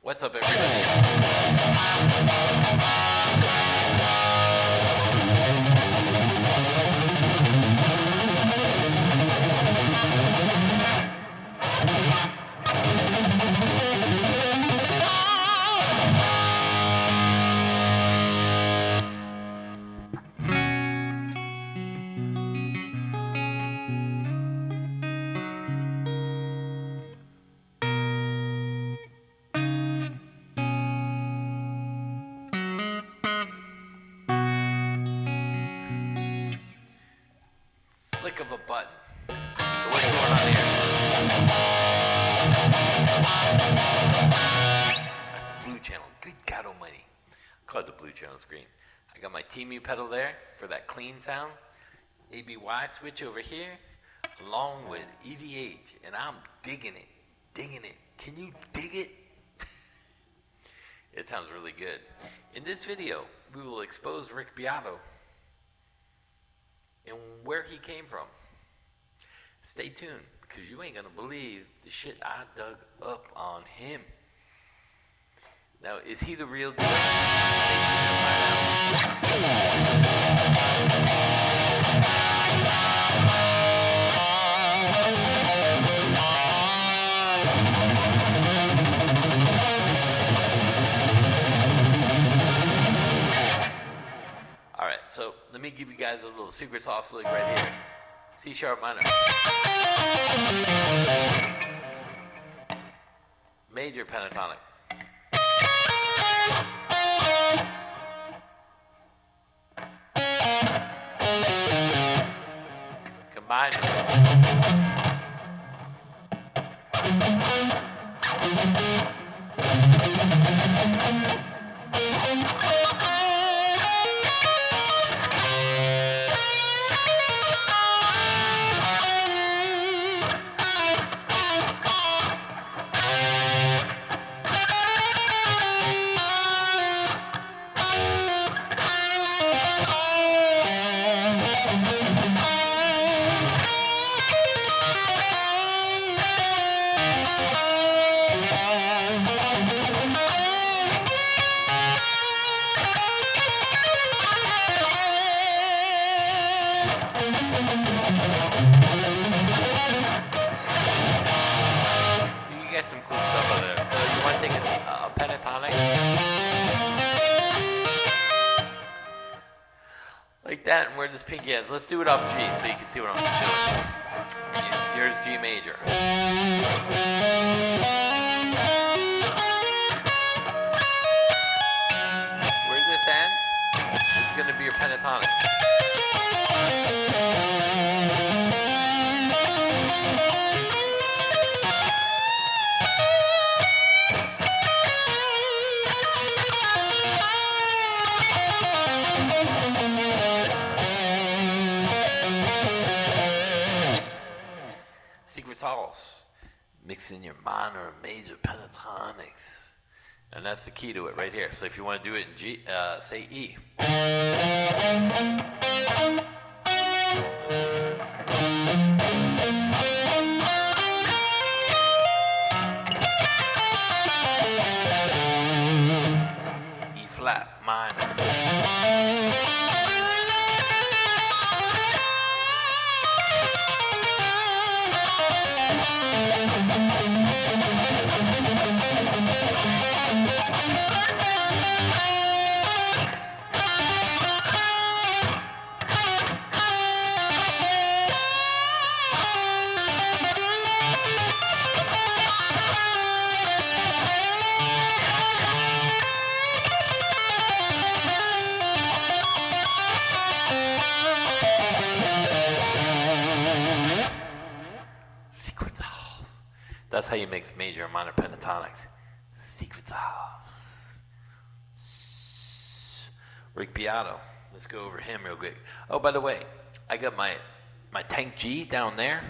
What's up, everybody? Flick of a button. So what's going on here? That's the blue channel. Good God almighty. I call it the blue channel screen. I got my TMU pedal there for that clean sound. ABY switch over here, along with EVH. And I'm digging it. Digging it. Can you dig it? It sounds really good. In this video, we will expose Rick Beato and where he came from. Stay tuned, because you ain't gonna believe the shit I dug up on him. Now, is he the real deal? Stay tuned to find out. Alright, so let me give you guys a little secret sauce lick right here. C sharp minor. Major pentatonic. Combined. Some cool stuff out there. So you want to take a pentatonic like that and where this pinky is. Let's do it off G so you can see what I'm doing. Here's G major. Where this ends is going to be your pentatonic. Secret sauce. Mix in your minor and major pentatonics. And that's the key to it right here. So if you want to do it in G, say E. E flat minor. That's how you mix major and minor pentatonics. Secret sauce. Rick Beato. Let's go over him real quick. Oh, by the way, I got my Tank G down there,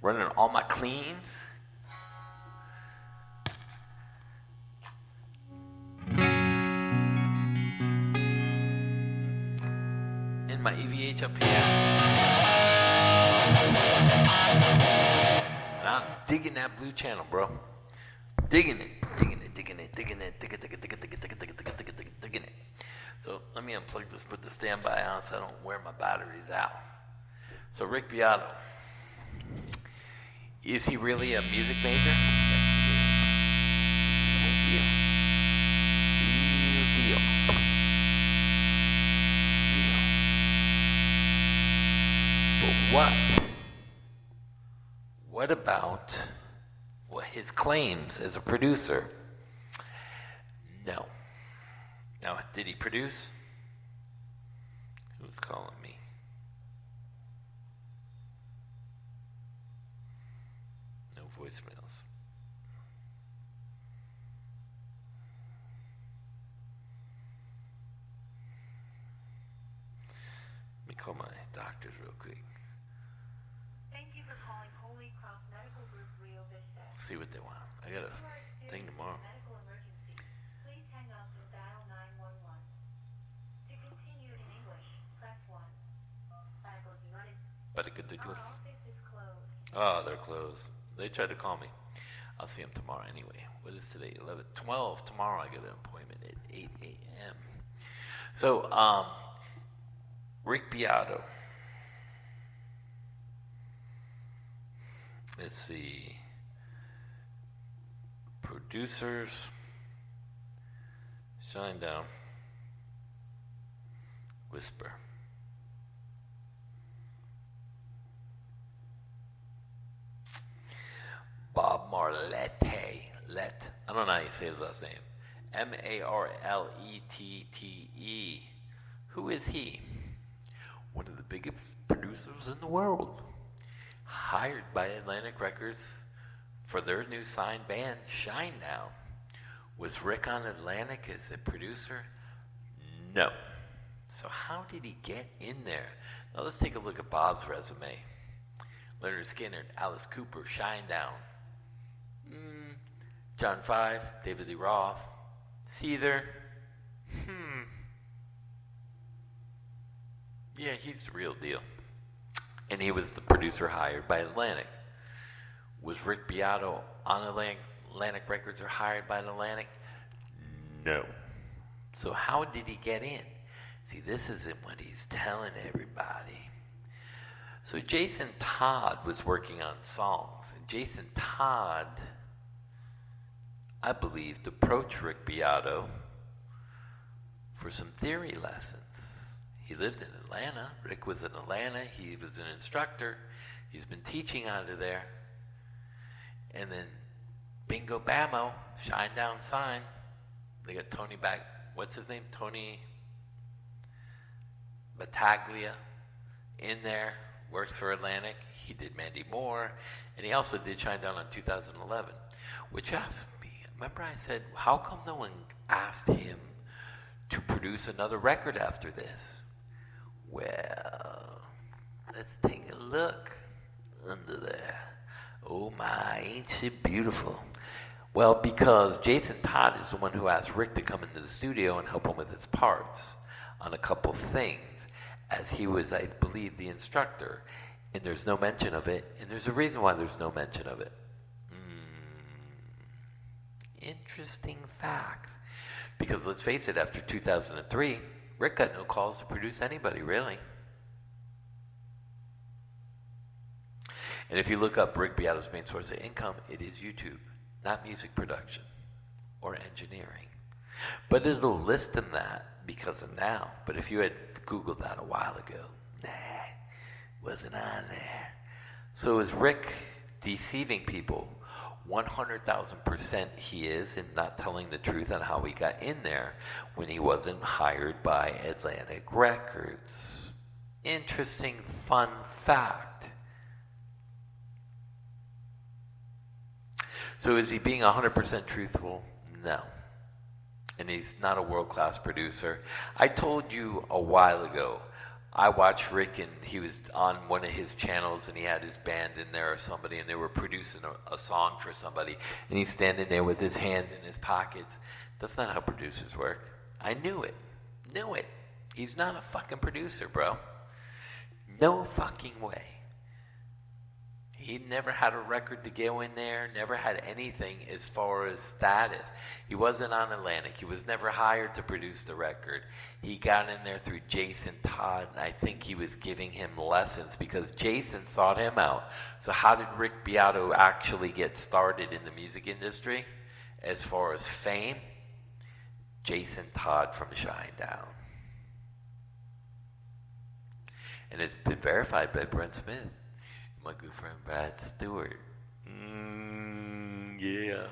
running all my cleans. And my EVH up here. And I'm digging that blue channel, bro. Digging it. me unplug this, put the standby on so I don't wear my batteries out. So Rick Beato, is he really a music major? Yes, he is. Real deal. But what about his claims as a producer? No. Now, did he produce? Who's calling me? No voicemails. Let me call my doctors real quick. Thank you for calling Holy Cross Medical Group Rio Vista. See what they want. I got a thing tomorrow. Medical emergency. Please hang up and dial 911. To continue in English, press 1. But it could do. Our office is closed. Oh, they're closed. They tried to call me. I'll see them tomorrow anyway. What is today? 12. Tomorrow I get an appointment at 8 a.m. So, Rick Beato. Let's see. Producers. Shine down. Whisper. Bob Marlette. I don't know how you say his last name. Marlette. Who is he? One of the biggest producers in the world. Hired by Atlantic Records for their new signed band, Shinedown. Was Rick on Atlantic as a producer? No. So how did he get in there? Now let's take a look at Bob's resume. Leonard Skinner, Alice Cooper, Shinedown. John Five, David Lee Roth, Seether. Yeah, he's the real deal. And he was the producer hired by Atlantic. Was Rick Beato on Atlantic Records or hired by Atlantic? No. So how did he get in? See, this isn't what he's telling everybody. So Jason Todd was working on songs. And Jason Todd, I believe, approached Rick Beato for some theory lessons. He lived in Atlanta. Rick was in Atlanta. He was an instructor. He's been teaching out of there. And then bingo bammo, Shinedown sign. They got Tony back. What's his name? Tony Battaglia in there. Works for Atlantic. He did Mandy Moore. And he also did Shinedown on 2011. Which asked me, remember I said, how come no one asked him to produce another record after this? Well, let's take a look under there. Oh my, ain't she beautiful? Well, because Jason Todd is the one who asked Rick to come into the studio and help him with his parts on a couple things, as he was, I believe, the instructor. And there's no mention of it, and there's a reason why there's no mention of it. Interesting facts. Because let's face it, after 2003, Rick got no calls to produce anybody, really. And if you look up Rick Beato's main source of income, it is YouTube, not music production or engineering. But it'll list him that because of now. But if you had Googled that a while ago, wasn't on there. So is Rick deceiving people? 100,000% he is, and not telling the truth on how he got in there when he wasn't hired by Atlantic Records. Interesting fun fact. So is he being 100% truthful? No. And he's not a world-class producer. I told you a while ago, I watched Rick, and he was on one of his channels, and he had his band in there or somebody, and they were producing a song for somebody, and he's standing there with his hands in his pockets. That's not how producers work. I knew it. He's not a fucking producer, bro. No fucking way. He never had a record to go in there, never had anything as far as status. He wasn't on Atlantic. He was never hired to produce the record. He got in there through Jason Todd, and I think he was giving him lessons because Jason sought him out. So how did Rick Beato actually get started in the music industry? As far as fame, Jason Todd from Shinedown. And it's been verified by Brent Smith, my good friend Brad Stewart. Yeah.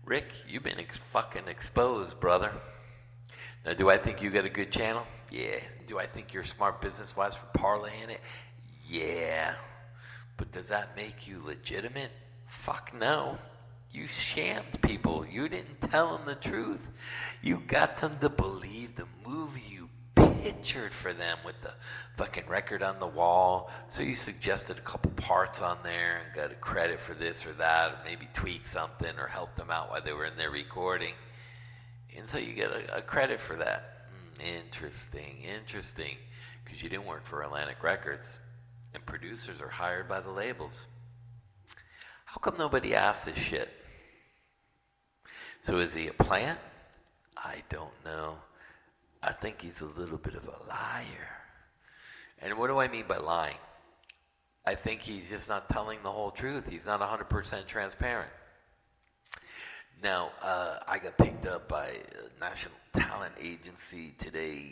Rick, you've been fucking exposed, brother. Now, do I think you got a good channel? Yeah. Do I think you're smart business-wise for parlaying it? Yeah. But does that make you legitimate? Fuck no. You shammed people. You didn't tell them the truth. You got them to believe the movie you pictured for them with the fucking record on the wall. So you suggested a couple parts on there and got a credit for this or that, or maybe tweak something or help them out while they were in there recording. And so you get a credit for that. Interesting. Because you didn't work for Atlantic Records. And producers are hired by the labels. How come nobody asked this shit? So is he a plant? I don't know. I think he's a little bit of a liar. And what do I mean by lying? I think he's just not telling the whole truth. He's not 100% transparent. Now, I got picked up by a national talent agency today.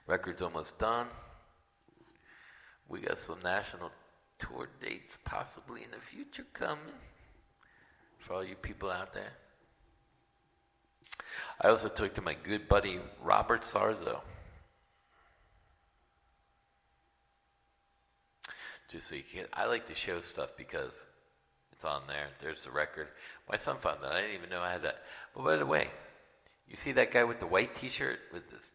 Record's almost done. We got some national tour dates possibly in the future coming for all you people out there. I also talked to my good buddy Robert Sarzo. Just so you can, I like to show stuff because it's on there. There's the record. My son found that. I didn't even know I had that. But by the way, you see that guy with the white t-shirt with this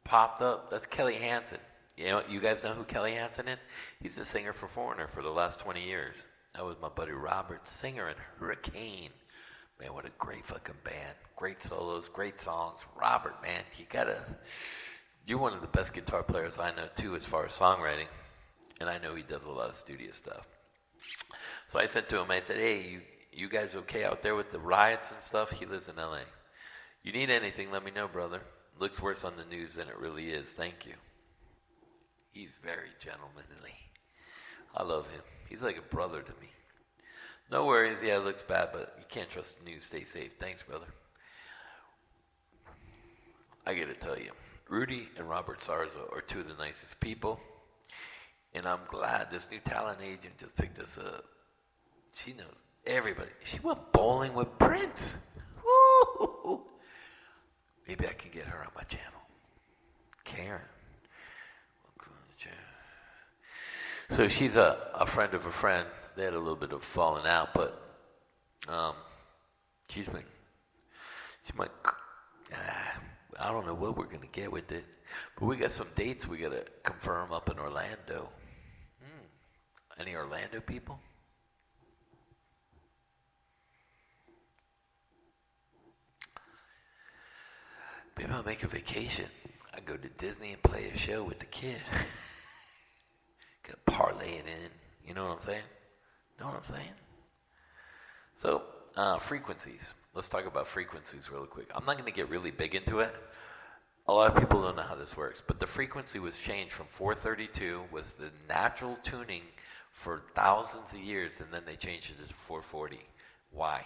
popped up? That's Kelly Hansen. You guys know who Kelly Hansen is? He's a singer for Foreigner for the last 20 years. That was my buddy Robert, singer in Hurricane. Man, what a great fucking band. Great solos, great songs. Robert, man, you're one of the best guitar players I know too as far as songwriting. And I know he does a lot of studio stuff. So I said to him, I said, hey, you guys okay out there with the riots and stuff? He lives in LA. You need anything, let me know, brother. Looks worse on the news than it really is. Thank you. He's very gentlemanly. I love him. He's like a brother to me. No worries. Yeah, it looks bad, but you can't trust the news. Stay safe. Thanks, brother. I got to tell you, Rudy and Robert Sarzo are two of the nicest people. And I'm glad this new talent agent just picked us up. She knows everybody. She went bowling with Prince. Woo! Maybe I can get her on my channel. Karen. So she's a friend of a friend. They had a little bit of falling out, but she might, I don't know what we're going to get with it. But we got some dates we got to confirm up in Orlando. Any Orlando people? Maybe I'll make a vacation. I go to Disney and play a show with the kid. Gonna parlay it in. You know what I'm saying? Know what I'm saying? So, frequencies. Let's talk about frequencies real quick. I'm not going to get really big into it. A lot of people don't know how this works, but the frequency was changed from 432, was the natural tuning for thousands of years, and then they changed it to 440. Why?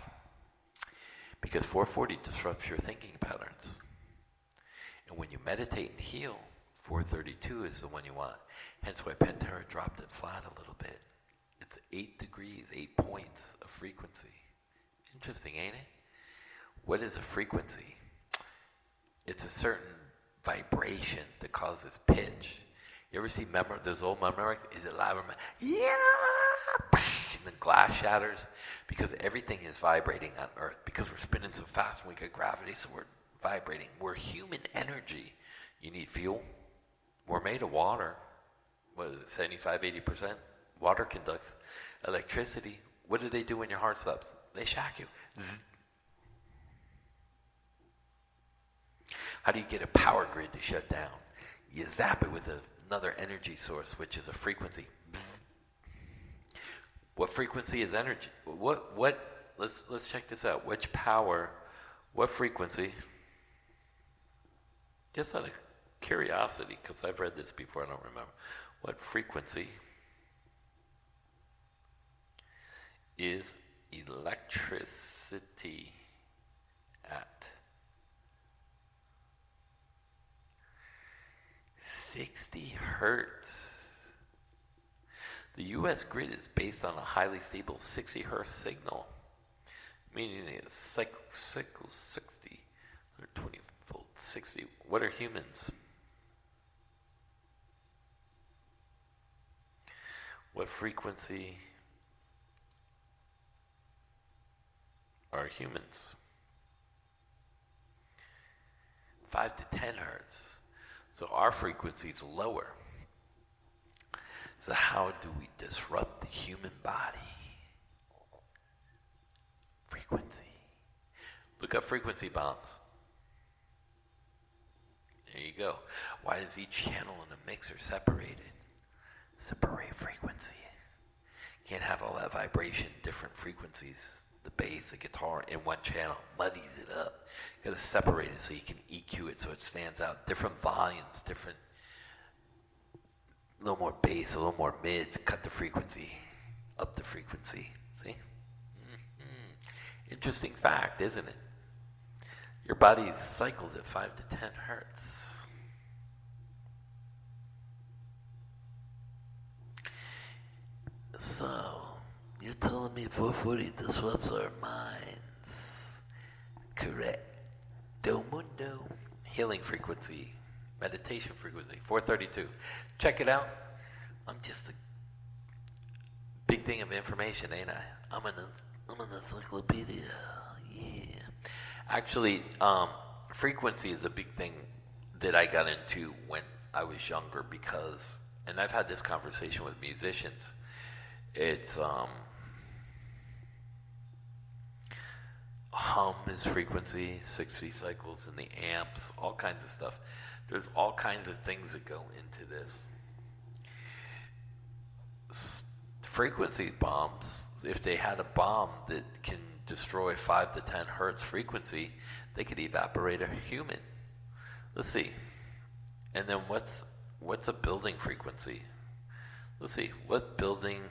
Because 440 disrupts your thinking patterns. And when you meditate and heal, 432 is the one you want. Hence why Pantera dropped it flat a little bit. It's 8 degrees, 8 points of frequency. Interesting, ain't it? What is a frequency? It's a certain vibration that causes pitch. You ever see those old memory records? Is it loud? Yeah! And the glass shatters because everything is vibrating on Earth because we're spinning so fast and we get gravity, so we're vibrating. We're human energy. You need fuel. We're made of water. What is it, 75, 80%? Water conducts electricity. What do they do when your heart stops? They shock you. Zzz. How do you get a power grid to shut down? You zap it with another energy source, which is a frequency. What frequency is energy? Let's check this out. Which power, what frequency? Just out of curiosity, because I've read this before, I don't remember. What frequency is electricity at? 60 hertz. The U.S. grid is based on a highly stable 60 hertz signal, meaning it's cycle 60, 120 volt 60. What are humans? What frequency are humans? 5 to 10 hertz. So our frequency is lower. So how do we disrupt the human body? Frequency. Look up frequency bombs. There you go. Why is each channel in a mixer separated? Separate frequency. Can't have all that vibration, different frequencies. The bass, the guitar in one channel muddies it up. You gotta separate it so you can EQ it so it stands out. Different volumes, different, a little more bass, a little more mids. Cut the frequency, up the frequency. See? Mm-hmm. Interesting fact, isn't it? Your body cycles at 5 to 10 hertz. So, you're telling me 440 disrupts our minds. Correct. Mundo. Healing frequency. Meditation frequency. 432. Check it out. I'm just a big thing of information, ain't I? I'm an encyclopedia. Yeah. Actually, frequency is a big thing that I got into when I was younger because, and I've had this conversation with musicians, it's hum is frequency, 60 cycles in the amps, all kinds of stuff. There's all kinds of things that go into this. Frequency bombs, if they had a bomb that can destroy 5 to 10 hertz frequency, they could evaporate a human. Let's see. And then what's a building frequency? Let's see, what building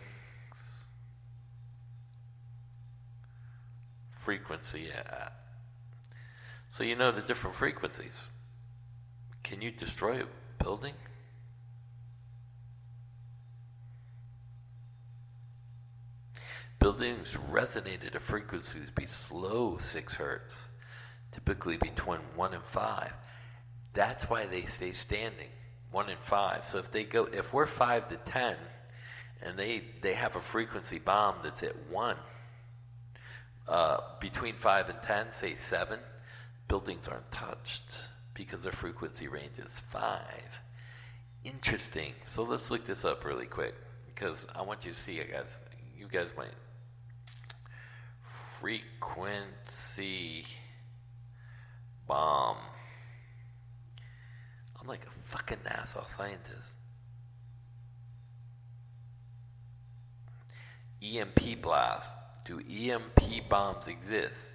frequency at? So you know the different frequencies. Can you destroy a building? Buildings resonate at a frequencies below 6 hertz, typically between 1 and 5. That's why they stay standing, 1 and 5. So if we're 5 to 10, and they have a frequency bomb that's at 1, between 5 and 10, say 7, buildings aren't touched because their frequency range is 5. Interesting. So let's look this up really quick because I want you to see, you guys might. Frequency bomb. I'm like a fucking NASA scientist. EMP blast. Do EMP bombs exist?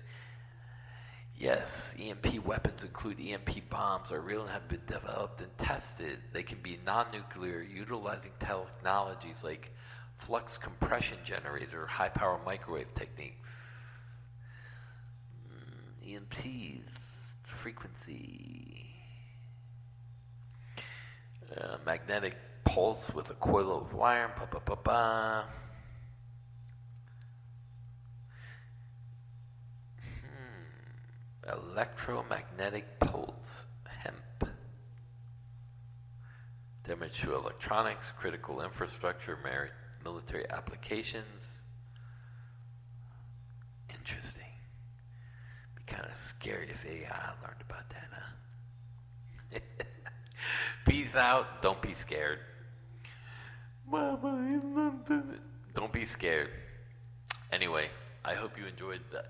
Yes, EMP weapons include EMP bombs are real and have been developed and tested. They can be non-nuclear, utilizing technologies like flux compression generators or high-power microwave techniques. EMPs, frequency. Magnetic pulse with a coil of wire. Electromagnetic pulse, hemp. Damage to electronics, critical infrastructure, military applications. Interesting. Be kind of scary if AI learned about that, huh? Peace out. Don't be scared. Don't be scared. Anyway, I hope you enjoyed the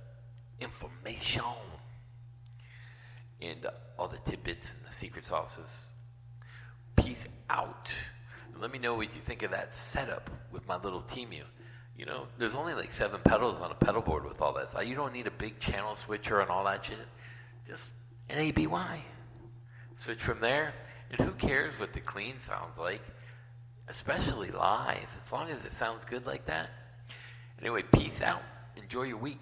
information. and all the tidbits and the secret sauces. Peace out. And let me know what you think of that setup with my little Temu. You know, there's only like 7 pedals on a pedal board with all that. So you don't need a big channel switcher and all that shit. Just an ABY. Switch from there, and who cares what the clean sounds like, especially live, as long as it sounds good like that. Anyway, peace out. Enjoy your week.